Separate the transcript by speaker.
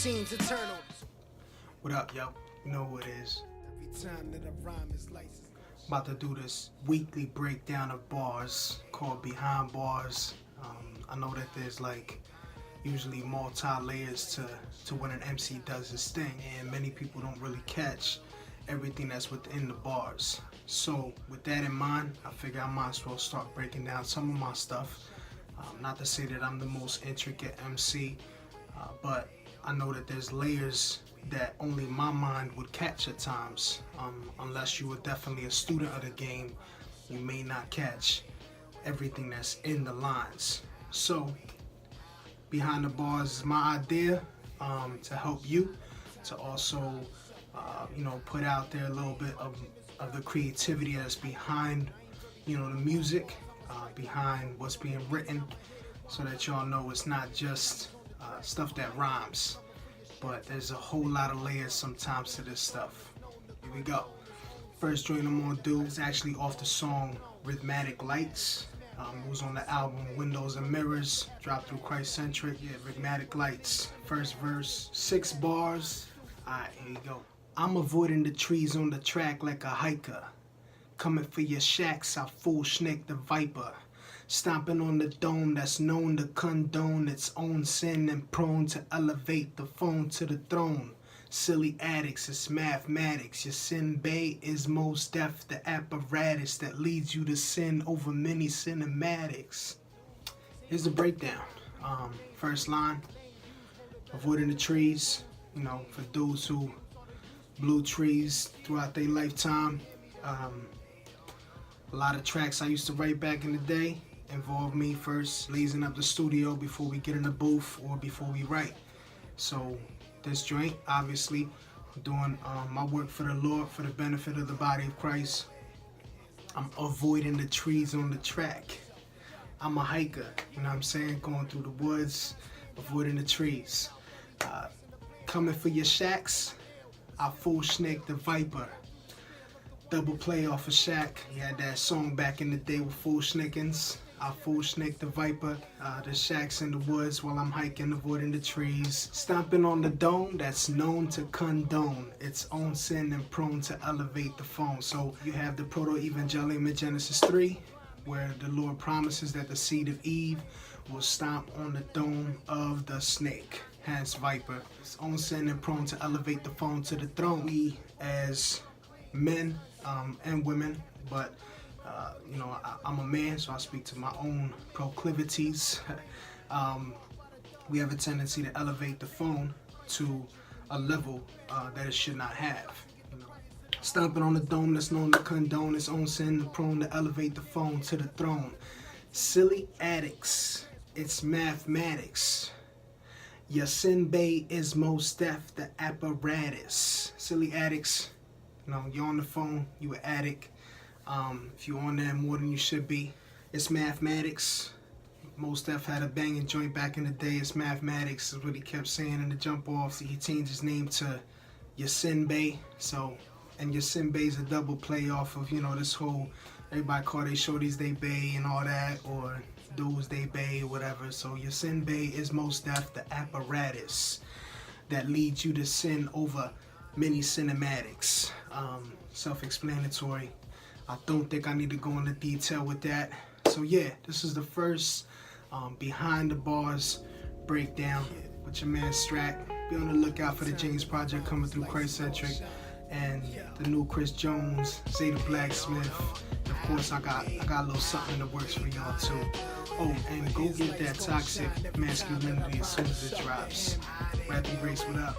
Speaker 1: seems eternal.
Speaker 2: What up, yo? You know who it is.
Speaker 1: Every time that I rhyme is licensed.
Speaker 2: About to do this weekly breakdown of bars called Behind Bars. I know that there's like usually multi-layers to when an MC does his thing, and many people don't really catch everything that's within the bars. So with that in mind, I figure I might as well start breaking down some of my stuff. Not to say that I'm the most intricate MC, but I know that there's layers that only my mind would catch at times. Unless you were definitely a student of the game, you may not catch everything that's in the lines. So Behind the Bars is my idea to help you to also put out there a little bit of the creativity that's behind the music, behind what's being written, so that y'all know it's not just stuff that rhymes, but there's a whole lot of layers sometimes to this stuff. Here we go. First joint I'm gonna do is actually off the song Rhythmatic Lights. It was on the album Windows and Mirrors, dropped through Christ-Centric. Yeah, Rhythmatic Lights. First verse, 6 bars. Alright, here you go. I'm avoiding the trees on the track like a hiker. Coming for your shacks, I full snake the viper. Stomping on the dome that's known to condone its own sin and prone to elevate the phone to the throne. Silly addicts, it's mathematics. Your sin bay is most deaf, the apparatus that leads you to sin over many cinematics. Here's the breakdown. First line, avoiding the trees. For dudes who blew trees throughout their lifetime. A lot of tracks I used to write back in the day involved me first blazing up the studio before we get in the booth or before we write. So this joint, obviously, doing my work for the Lord, for the benefit of the body of Christ. I'm avoiding the trees on the track. I'm a hiker, you know what I'm saying? Going through the woods, avoiding the trees. Coming for your shacks, I full snake the viper. Double play off of Shaq. He had that song back in the day with Full Snickins. I full snake the viper. The shacks in the woods while I'm hiking, avoiding the trees. Stomping on the dome that's known to condone its own sin and prone to elevate the phone. So you have the proto-evangelium in Genesis 3, where the Lord promises that the seed of Eve will stomp on the dome of the snake, hence viper. Its own sin and prone to elevate the phone to the throne. We as men and women, but I'm a man, so I speak to my own proclivities. We have a tendency to elevate the phone to a level that it should not have. Stomping on the dome that's known to condone its own sin, prone to elevate the phone to the throne. Silly addicts, it's mathematics. Your sin bay is most deaf, the apparatus. Silly addicts, you're on the phone, you an addict. If you're on there more than you should be, it's mathematics. Mos Def had a banging joint back in the day. It's mathematics is what he kept saying in the jump offs. He changed his name to Yasin Bey. And Yasin Bey's a double play off of this whole everybody call they shorties they bay and all that, or dudes they bay or whatever. So Yasin Bey is Mos Def, the apparatus that leads you to sin over many cinematics. Self-explanatory. I don't think I need to go into detail with that. So yeah, this is the first Behind the Bars breakdown with your man Strat. Be on the lookout for the James Project coming through Christ-Centric, and the new Chris Jones, Zeta Blacksmith. And of course, I got a little something in the works for y'all too. Oh, and go get that Toxic Masculinity as soon as it drops. Rapping Grace, what up?